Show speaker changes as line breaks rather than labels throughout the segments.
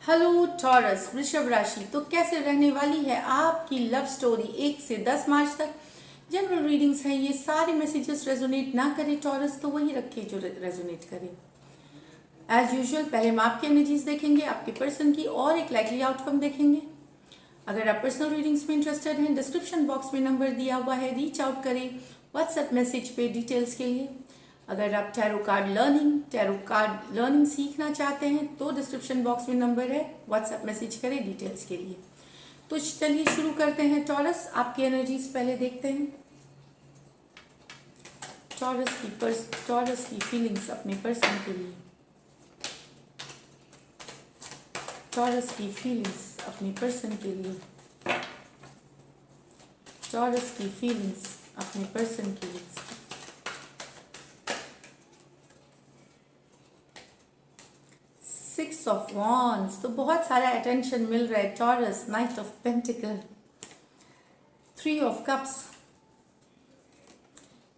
Hello taurus वृषभ राशि। तो कैसे रहने वाली है आपकी लव स्टोरी 1 से 10 मार्च तक। जनरल रीडिंग्स हैं, ये सारे मैसेजेस रेजोनेट ना करे टॉरस तो वही रखे जो रेजोनेट करे। एज यूजुअल पहले हम आपकी एनर्जीज देखेंगे, आपके पर्सन की, और एक लाइकली आउटकम देखेंगे। अगर आप पर्सनल रीडिंग्स में इंटरेस्टेड हैं, डिस्क्रिप्शन बॉक्स में नंबर दिया हुआ है, रीच आउट करें व्हाट्सएप मैसेज पे डिटेल्स के लिए। अगर आप टैरो कार्ड लर्निंग सीखना चाहते हैं तो डिस्क्रिप्शन बॉक्स में नंबर है, व्हाट्सएप मैसेज करें डिटेल्स के लिए। तो चलिए शुरू करते हैं। टॉरस, आपकी एनर्जीज पहले देखते हैं। टॉरस की फीलिंग्स अपने पर्सन के लिए। टॉरस की फीलिंग्स अपने पर्सन के लिए। टॉरस की फीलिंग्स अपने पर्सन के लिए। सिक्स ऑफ वॉन्ड्स, तो बहुत सारा अटेंशन मिल रहा है Taurus. Knight of pentacle, three of cups,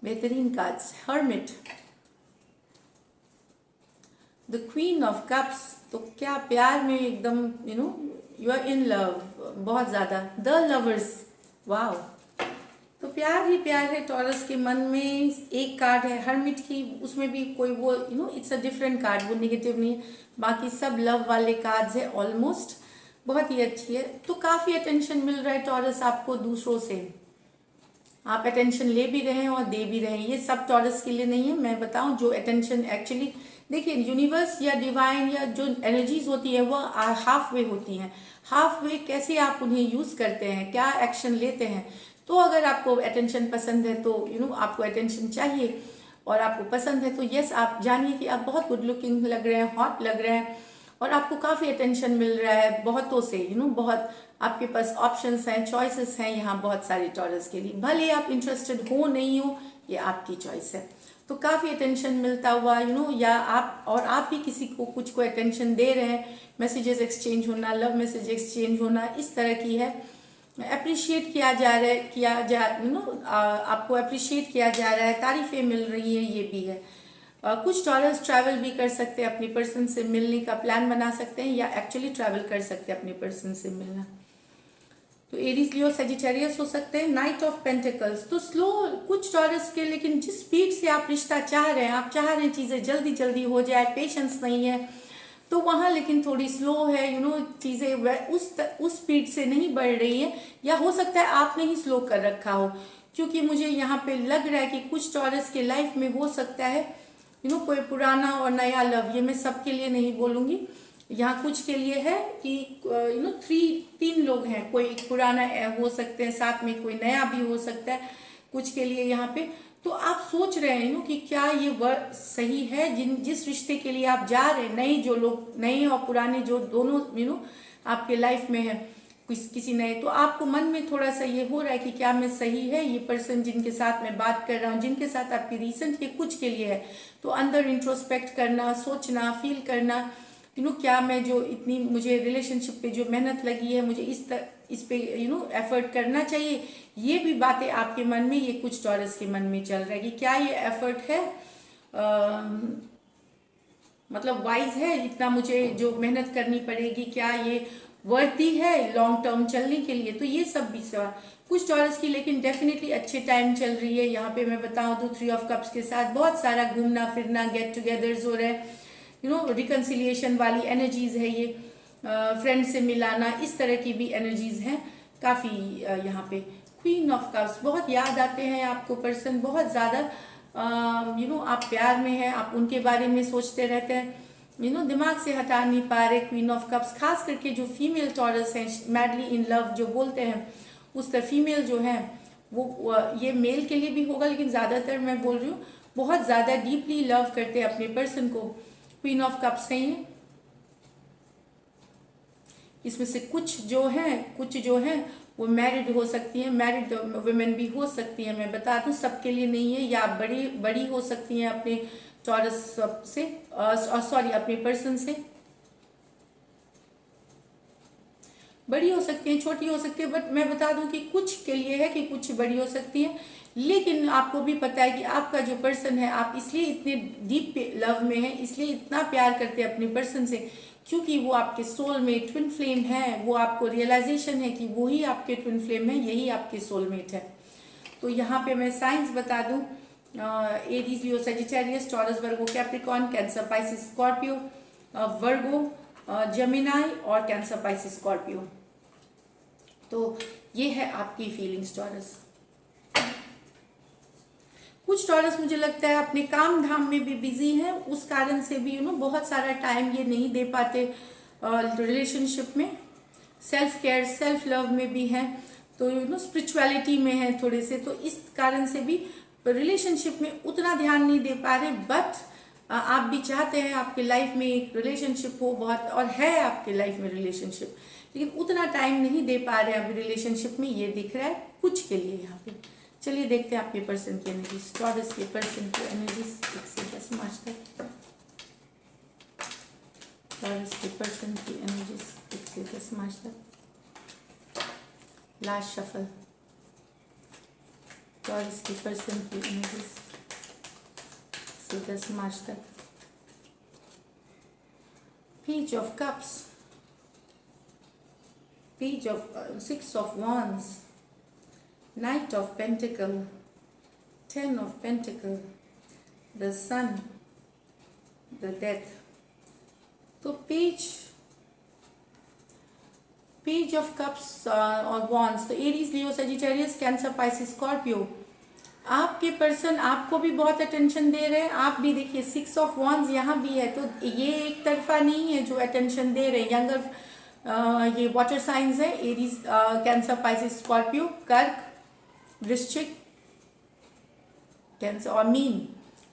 बेहतरीन cards. Hermit, the queen of cups, तो क्या प्यार में एकदम यू आर इन लव बहुत ज्यादा। द लवर्स, वाओ, तो प्यार ही प्यार है टॉरस के मन में। एक कार्ड है हर्मिट की, उसमें भी कोई वो इट्स अ डिफरेंट कार्ड, वो नेगेटिव नहीं है। बाकी सब लव वाले कार्ड्स है ऑलमोस्ट। बहुत ही अच्छी है। तो काफी अटेंशन मिल रहा है टॉरस आपको दूसरों से। आप अटेंशन ले भी रहे हैं और दे भी रहे हैं। ये सब टॉरस के लिए नहीं है, मैं बताऊं जो अटेंशन एक्चुअली देखिए यूनिवर्स या डिवाइन या जो एनर्जीज होती है वो हाफ वे होती हैं। हाफ वे कैसे आप उन्हें यूज करते हैं, क्या एक्शन लेते हैं। तो अगर आपको अटेंशन पसंद है तो आपको अटेंशन चाहिए और आपको पसंद है तो यस, आप जानिए कि आप बहुत गुड लुकिंग लग रहे हैं, हॉट लग रहे हैं और आपको काफ़ी अटेंशन मिल रहा है बहुतों से। बहुत आपके पास ऑप्शंस हैं, चॉइसेस हैं यहाँ बहुत सारे टॉरस के लिए। भले आप इंटरेस्टेड हो नहीं हो, ये आपकी चॉइस है। तो काफ़ी अटेंशन मिलता हुआ या आप भी किसी को कुछ को अटेंशन दे रहे हैं। मैसेजेस एक्सचेंज होना, लव मैसेज एक्सचेंज होना, इस तरह की है। अप्रिशिएट किया जा रहा है, आपको अप्रिशिएट किया जा रहा है, तारीफें मिल रही है, ये भी है। कुछ टॉरस ट्रैवल भी कर सकते हैं, अपने पर्सन से मिलने का प्लान बना सकते हैं या एक्चुअली ट्रैवल कर सकते हैं अपने पर्सन से मिलना। तो एरीज, लियो, सेजिटेरियस हो सकते हैं। नाइट ऑफ पेंटिकल्स, तो स्लो कुछ टॉरस के, लेकिन जिस स्पीड से आप रिश्ता चाह रहे हैं, आप चाह रहे हैं चीज़ें जल्दी जल्दी हो जाए, पेशेंस नहीं है तो वहाँ लेकिन थोड़ी स्लो है। चीज़ें उस स्पीड से नहीं बढ़ रही है, या हो सकता है आपने ही स्लो कर रखा हो। क्योंकि मुझे यहाँ पे लग रहा है कि कुछ टॉरस के लाइफ में हो सकता है कोई पुराना और नया लव। ये मैं सबके लिए नहीं बोलूँगी, यहाँ कुछ के लिए है कि तीन लोग हैं, कोई पुराना हो सकते हैं, साथ में कोई नया भी हो सकता है कुछ के लिए यहाँ पे। तो आप सोच रहे हैं कि क्या ये वर्क सही है जिस रिश्ते के लिए आप जा रहे हैं। नए और पुराने जो दोनों आपके लाइफ में है, किसी नए, तो आपको मन में थोड़ा सा ये हो रहा है कि क्या मैं सही है। ये पर्सन जिनके साथ मैं बात कर रहा हूँ, जिनके साथ आपकी रिसेंट के कुछ के लिए है, तो अंदर इंट्रोस्पेक्ट करना, सोचना, फील करना क्या मैं जो इतनी मुझे रिलेशनशिप पे जो मेहनत लगी है, मुझे इस पे एफर्ट करना चाहिए। ये भी बातें आपके मन में, ये कुछ टॉरस के मन में चल रहा है कि क्या ये एफर्ट है, मतलब वाइज है, इतना मुझे जो मेहनत करनी पड़ेगी, क्या ये वर्ती है लॉन्ग टर्म चलने के लिए। तो ये सब भी सवाल कुछ टॉरस की, लेकिन डेफिनेटली अच्छे टाइम चल रही है। यहाँ पे मैं बताऊँ तो 3 ऑफ कप्स के साथ बहुत सारा घूमना फिरना, गेट टुगेदर्स हो रहे हैं, रिकन्सिलिएशन वाली एनर्जीज है ये। फ्रेंड से मिलाना, इस तरह की भी एनर्जीज हैं काफ़ी यहाँ पे। क्वीन ऑफ कप्स, बहुत याद आते हैं आपको पर्सन बहुत ज़्यादा। आप प्यार में हैं, आप उनके बारे में सोचते रहते हैं, दिमाग से हटा नहीं पा रहे। क्वीन ऑफ कप्स, खास करके जो फीमेल टॉरस हैं, मैडली इन लव जो बोलते हैं, उस तरह फीमेल जो है वो ये मेल के लिए भी होगा, लेकिन ज़्यादातर मैं बोल रही हूँ बहुत ज़्यादा डीपली लव करते हैं अपने पर्सन को। क्वीन ऑफ कप्स है ये। इसमें से कुछ जो है वो मैरिड हो सकती हैं, मैरिड वुमेन भी हो सकती हैं। मैं बता दूं सबके लिए नहीं है, या बड़ी बड़ी हो सकती हैं अपने टॉरस से, सॉरी अपने पर्सन से। बड़ी हो सकती हैं, छोटी हो सकती है, बट मैं बता दूं कि कुछ के लिए है कि कुछ बड़ी हो सकती है। लेकिन आपको भी पता है कि आपका जो पर्सन है, आप इसलिए इतने डीप लव में है, इसलिए इतना प्यार करते हैं अपने पर्सन से, क्योंकि वो आपके सोल में ट्विन फ्लेम है। वो आपको रियलाइजेशन है कि वो ही आपके ट्विन फ्लेम है, यही आपके सोलमेट है। तो यहाँ पे मैं साइंस बता दूं, एरीज, लियो, सजिटेरियस, टॉरस, वर्गो, कैप्रिकॉर्न, कैंसर, पाइसिस, स्कॉर्पियो, वर्गो, जेमिनाई और कैंसर, पाइसिस, स्कॉर्पियो। तो ये है आपकी फीलिंग्स टॉरस। कुछ टॉरस मुझे लगता है अपने काम धाम में भी बिजी है, उस कारण से भी बहुत सारा टाइम ये नहीं दे पाते रिलेशनशिप में। सेल्फ केयर, सेल्फ लव में भी है, तो स्पिरिचुअलिटी में है थोड़े से, तो इस कारण से भी रिलेशनशिप में उतना ध्यान नहीं दे पा रहे। बट आप भी चाहते हैं आपके लाइफ में एक रिलेशनशिप हो बहुत, और है आपके लाइफ में रिलेशनशिप, लेकिन उतना टाइम नहीं दे पा रहे हैं अभी रिलेशनशिप में, ये दिख रहा है कुछ के लिए यहाँ पे। चलिए देखते हैं आपके पर्सन की एनर्जीज, टॉरस के पर्सन की एनर्जीज 1 से 10 मार्च तक। टॉरस के पर्सन की एनर्जीज 1 से 10 मार्च तक। लास्ट शफल, टॉरस के पर्सन की एनर्जीज 1 से 10 मार्च तक। Page of cups, page of 6 of wands, Knight of Pentacle, 10 of Pentacle, the Sun, the Death। तो पेज ऑफ कप्स और वॉन्ड्स, तो एरीज, लियो, सजिटेरियस, कैंसर, पाइसिस, स्कॉर्पियो। आपके पर्सन आपको भी बहुत अटेंशन दे रहे हैं, आप भी देखिए 6 ऑफ वॉन्ड्स यहाँ भी है, तो ये एक तरफा नहीं है जो अटेंशन दे रहे हैं। यंगर ये वाटर साइंस है, एरीज, कैंसर, पाइसिस, स्कॉर्पियो, कर्क, वृश्चिक, कैंसर और मीन,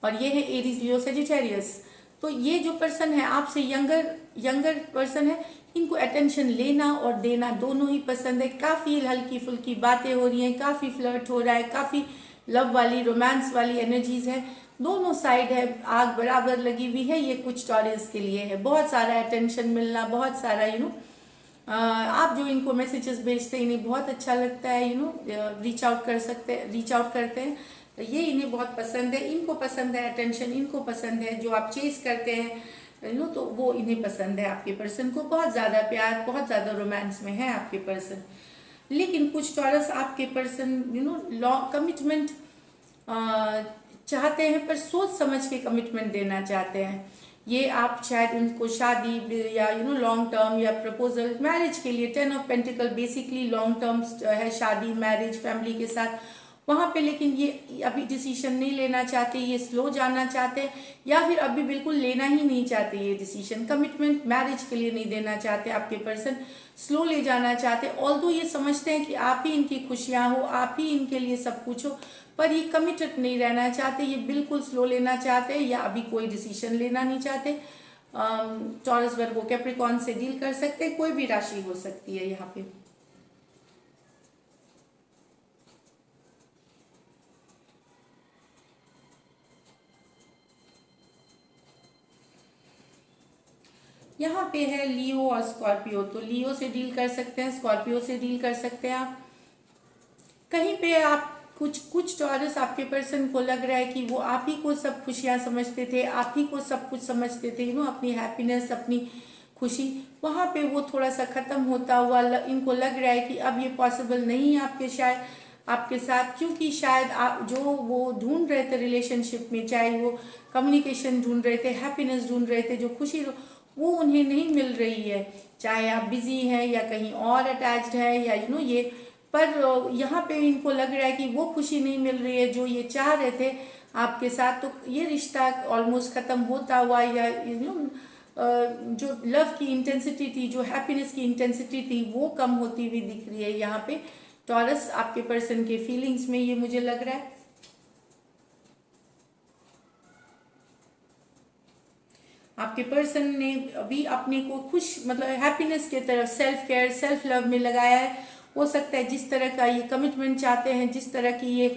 और ये है एरीज, लियो, सजिटेरियस। तो ये जो पर्सन है आपसे यंगर पर्सन है, इनको अटेंशन लेना और देना दोनों ही पसंद है। काफ़ी हल्की फुल्की बातें हो रही हैं, काफ़ी फ्लर्ट हो रहा है, काफ़ी लव वाली, रोमांस वाली एनर्जीज है, दोनों साइड है, आग बराबर लगी हुई है। ये कुछ टॉरस के लिए है, बहुत सारा अटेंशन मिलना, बहुत सारा आप जो इनको मैसेजेस भेजते हैं इन्हें बहुत अच्छा लगता है, रीच आउट करते हैं, तो ये इन्हें बहुत पसंद है। इनको पसंद है अटेंशन, इनको पसंद है जो आप चेस करते हैं, तो वो इन्हें पसंद है। आपके पर्सन को बहुत ज़्यादा प्यार, बहुत ज़्यादा रोमांस में है आपके पर्सन। लेकिन कुछ टॉरस आपके पर्सन कमिटमेंट चाहते हैं, पर सोच समझ के कमिटमेंट देना चाहते हैं। ये आप शायद उनको शादी या लॉन्ग टर्म या प्रपोजल, मैरिज के लिए 10 of pentacle basically long term है, शादी, मैरिज, फैमिली के साथ वहाँ पे, लेकिन ये अभी डिसीजन नहीं लेना चाहते, ये स्लो जाना चाहते हैं, या फिर अभी बिल्कुल लेना ही नहीं चाहते ये डिसीजन। कमिटमेंट मैरिज के लिए नहीं देना चाहते आपके पर्सन, स्लो ले जाना चाहते। ऑल्दो ये समझते हैं कि आप ही इनकी खुशियाँ हो, आप ही इनके लिए सब कुछ हो, पर ये कमिटेड नहीं रहना चाहते, ये बिल्कुल स्लो लेना चाहते हैं, या अभी कोई डिसीजन लेना नहीं चाहते। टॉरस, वर्गो, कैप्रिकॉर्न से डील कर सकते हैं, कोई भी राशि हो सकती है यहाँ पे। यहाँ पे है लियो और स्कॉर्पियो, तो लियो से डील कर सकते हैं, स्कॉर्पियो से डील कर सकते हैं आप। कहीं पे आप कुछ टॉरस आपके पर्सन को लग रहा है कि वो आप ही को सब खुशियाँ समझते थे, आप ही को सब कुछ समझते थे, अपनी हैप्पीनेस, अपनी खुशी, वहाँ पे वो थोड़ा सा ख़त्म होता हुआ इनको लग रहा है कि अब ये पॉसिबल नहीं है आपके साथ, क्योंकि शायद आप जो वो ढूंढ रहे थे रिलेशनशिप में, चाहे वो कम्युनिकेशन ढूंढ रहे थे, हैप्पीनेस ढूंढ रहे थे, जो खुशी, वो उन्हें नहीं मिल रही है। चाहे आप बिजी हैं या कहीं और अटैच्ड है, या ये, पर यहाँ पे इनको लग रहा है कि वो खुशी नहीं मिल रही है जो ये चाह रहे थे आपके साथ। तो ये रिश्ता ऑलमोस्ट ख़त्म होता हुआ, या जो लव की इंटेंसिटी थी, जो हैप्पीनेस की इंटेंसिटी थी, वो कम होती हुई दिख रही है यहाँ पे टॉरस आपके पर्सन के फीलिंग्स में, ये मुझे लग रहा है। आपके पर्सन ने अभी अपने को खुश, मतलब हैप्पीनेस की तरफ, सेल्फ केयर, सेल्फ लव में लगाया है। हो सकता है जिस तरह का ये कमिटमेंट चाहते हैं, जिस तरह की ये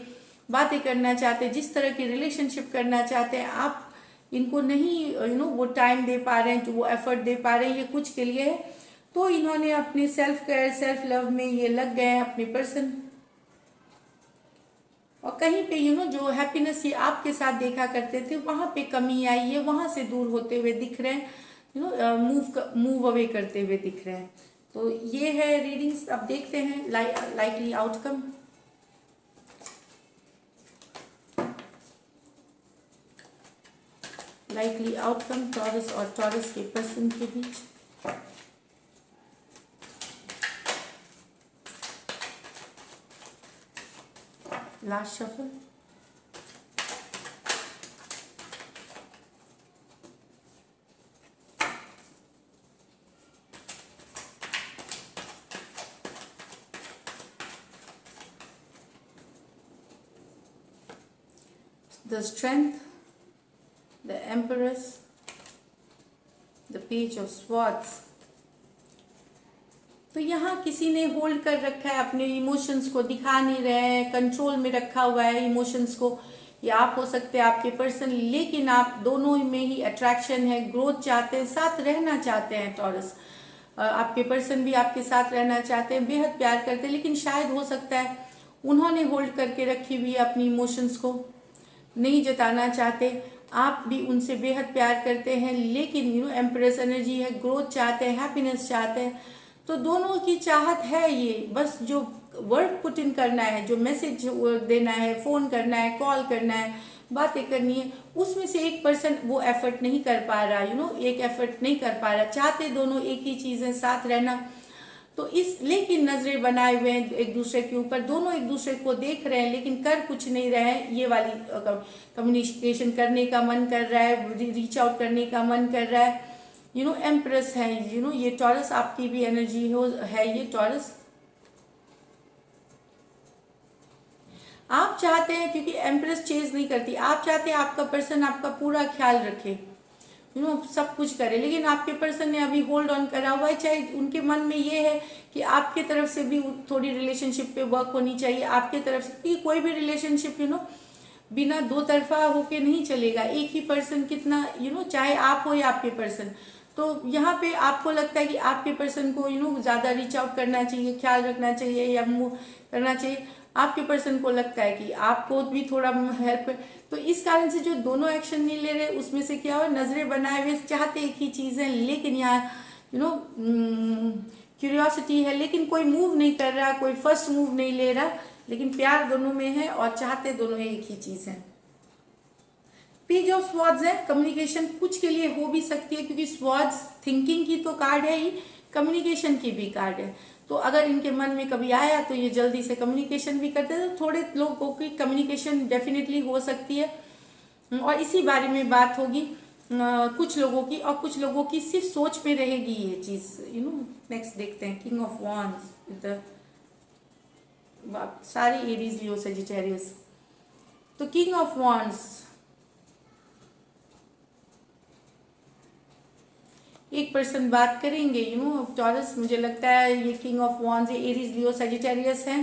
बातें करना चाहते हैं, जिस तरह की रिलेशनशिप करना चाहते हैं, आप इनको नहीं वो टाइम दे पा रहे हैं, जो वो एफर्ट दे पा रहे हैं, ये कुछ के लिए है। तो इन्होंने अपने सेल्फ केयर, सेल्फ लव में ये लग गए हैं अपने पर्सन। और कहीं पे जो हैप्पीनेस ये आपके साथ देखा करते थे वहाँ पे कमी आई है, वहाँ से दूर होते हुए दिख रहे हैं, मूव अवे करते हुए दिख रहे हैं। तो ये है रीडिंग्स। अब देखते हैं likely outcome. Likely outcome Taurus और टॉरस के पर्सन के बीच। Last shuffle. The strength, the empress, the page of swords। तो यहाँ किसी ने होल्ड कर रखा है अपने इमोशंस को, दिखा नहीं रहे हैं, कंट्रोल में रखा हुआ है इमोशंस को। ये आप हो सकते हैं, आपके पर्सन, लेकिन आप दोनों में ही अट्रैक्शन है, ग्रोथ चाहते हैं, साथ रहना चाहते हैं टॉरस। आपके पर्सन भी आपके साथ रहना चाहते हैं, बेहद प्यार करते हैं, लेकिन शायद हो सकता है उन्होंने होल्ड करके रखी हुई है अपनी इमोशंस को, नहीं जताना चाहते। आप भी उनसे बेहद प्यार करते हैं, लेकिन एम्प्रेस एनर्जी है, ग्रोथ चाहते हैं, हैप्पीनेस चाहते हैं। तो दोनों की चाहत है ये, बस जो वर्क पुट इन करना है, जो मैसेज देना है, फोन करना है, कॉल करना है, बातें करनी है, उसमें से एक पर्सन वो एफर्ट नहीं कर पा रहा, एक एफर्ट नहीं कर पा रहा। चाहते दोनों एक ही चीज़ है, साथ रहना। तो लेकिन नजरें बनाए हुए हैं एक दूसरे के ऊपर, दोनों एक दूसरे को देख रहे हैं लेकिन कर कुछ नहीं रहे हैं। ये वाली कम्युनिकेशन करने का मन कर रहा है, रीच आउट करने का मन कर रहा है। एम्प्रेस है, ये टॉरस, आपकी भी एनर्जी है ये टॉरस। आप चाहते हैं, क्योंकि एम्प्रेस चेज नहीं करती, आप चाहते हैं आपका पर्सन आपका पूरा ख्याल रखे, सब कुछ करे, लेकिन आपके पर्सन ने अभी होल्ड ऑन करा हुआ है। चाहे उनके मन में ये है कि आपके तरफ से भी थोड़ी रिलेशनशिप पे वर्क होनी चाहिए, आपके तरफ से, कि कोई भी रिलेशनशिप बिना दो तरफा होके नहीं चलेगा। एक ही पर्सन कितना चाहे आप हो या आपके पर्सन, तो यहाँ पे आपको लगता है कि आपके पर्सन को ज़्यादा रीच आउट करना चाहिए, ख्याल रखना चाहिए या मूव करना चाहिए। आपके पर्सन को लगता है कि आपको भी थोड़ा हेल्प। तो इस कारण से जो दोनों एक्शन नहीं ले रहे, उसमें से क्या हो, नजरें बनाए हुए चाहते एक ही चीज़ है, लेकिन यहाँ क्यूरियोसिटी है, लेकिन कोई मूव नहीं कर रहा, कोई फर्स्ट मूव नहीं ले रहा, लेकिन प्यार दोनों में है और चाहते दोनों एक ही चीज़ है। पेज ऑफ स्वॉर्ड्स है, कम्युनिकेशन कुछ के लिए हो भी सकती है, क्योंकि स्वॉर्ड्स थिंकिंग की तो कार्ड है ही, कम्युनिकेशन की भी कार्ड है। तो अगर इनके मन में कभी आया तो ये जल्दी से कम्युनिकेशन भी करते हैं। तो थोड़े लोगों की कम्युनिकेशन डेफिनेटली हो सकती है, और इसी बारे में बात होगी कुछ लोगों की, और कुछ लोगों की सिर्फ सोच में रहेगी ये चीज़। नेक्स्ट देखते हैं, किंग ऑफ वॉन्ड्स, सारे एरीज, लियो, सजिटेरियस। तो किंग ऑफ वॉन्ड्स, एक पर्सन बात करेंगे टॉरस, मुझे लगता है ये king of wands, Aries, Leo, Sagittarius है।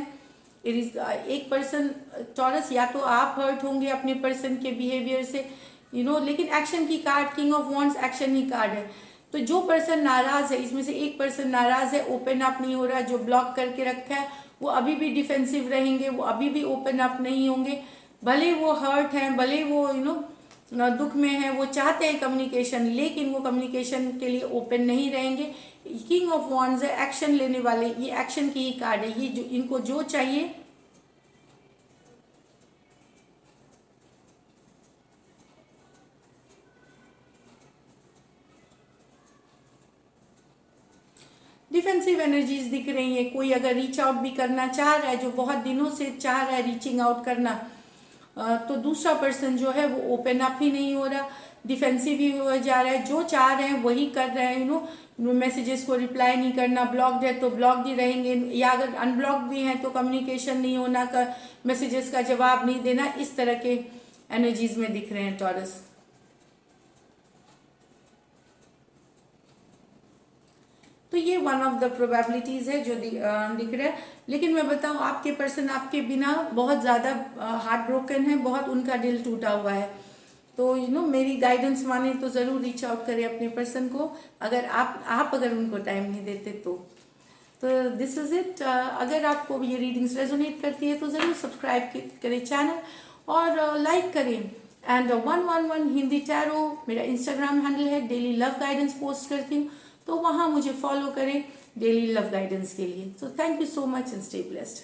एरीज एक पर्सन टॉरस, या तो आप हर्ट होंगे अपने पर्सन के बिहेवियर से, लेकिन एक्शन की card, king of wands action he card है। तो जो पर्सन नाराज है, इसमें से एक पर्सन नाराज है, ओपन अप नहीं हो रहा, जो ब्लॉक करके रखा है, वो अभी भी डिफेंसिव रहेंगे, वो अभी भी ओपन अप नहीं होंगे, भले वो हर्ट हैं, भले वो दुख में है, वो चाहते हैं कम्युनिकेशन, लेकिन वो कम्युनिकेशन के लिए ओपन नहीं रहेंगे। किंग ऑफ वॉन्ड्स है, एक्शन लेने वाले, ये एक्शन की ही कार्ड है। ये जो इनको जो चाहिए, डिफेंसिव एनर्जीज दिख रही है। कोई अगर रीच आउट भी करना चाह रहा है, जो बहुत दिनों से चाह रहा है रीचिंग आउट करना, तो दूसरा पर्सन जो है वो ओपन अप ही नहीं हो रहा, डिफेंसिव ही हो जा रहा है। जो चाह रहे हैं वही कर रहे हैं, मैसेजेस को रिप्लाई नहीं करना, ब्लॉक्ड है तो ब्लॉक्ड ही रहेंगे, या अगर अनब्लॉक्ड भी हैं तो कम्युनिकेशन नहीं होना, मैसेजेस का जवाब नहीं देना, इस तरह के एनर्जीज में दिख रहे हैं टॉरस। तो ये वन ऑफ द प्रोबेबिलिटीज है जो दिख रहा है। लेकिन मैं बताऊं, आपके पर्सन आपके बिना बहुत ज़्यादा हार्ट ब्रोकन है, बहुत उनका दिल टूटा हुआ है। तो मेरी गाइडेंस माने तो ज़रूर रीच आउट करें अपने पर्सन को, अगर आप अगर उनको टाइम नहीं देते तो। तो दिस इज इट। अगर आपको ये रीडिंग्स रेजोनेट करती है तो ज़रूर सब्सक्राइब करें चैनल और लाइक करें। एंड 111 हिंदी टैरो मेरा इंस्टाग्राम हैंडल है, डेली लव गाइडेंस पोस्ट करती हूँ, तो वहाँ मुझे फॉलो करें डेली लव गाइडेंस के लिए। So thank you so much and stay blessed.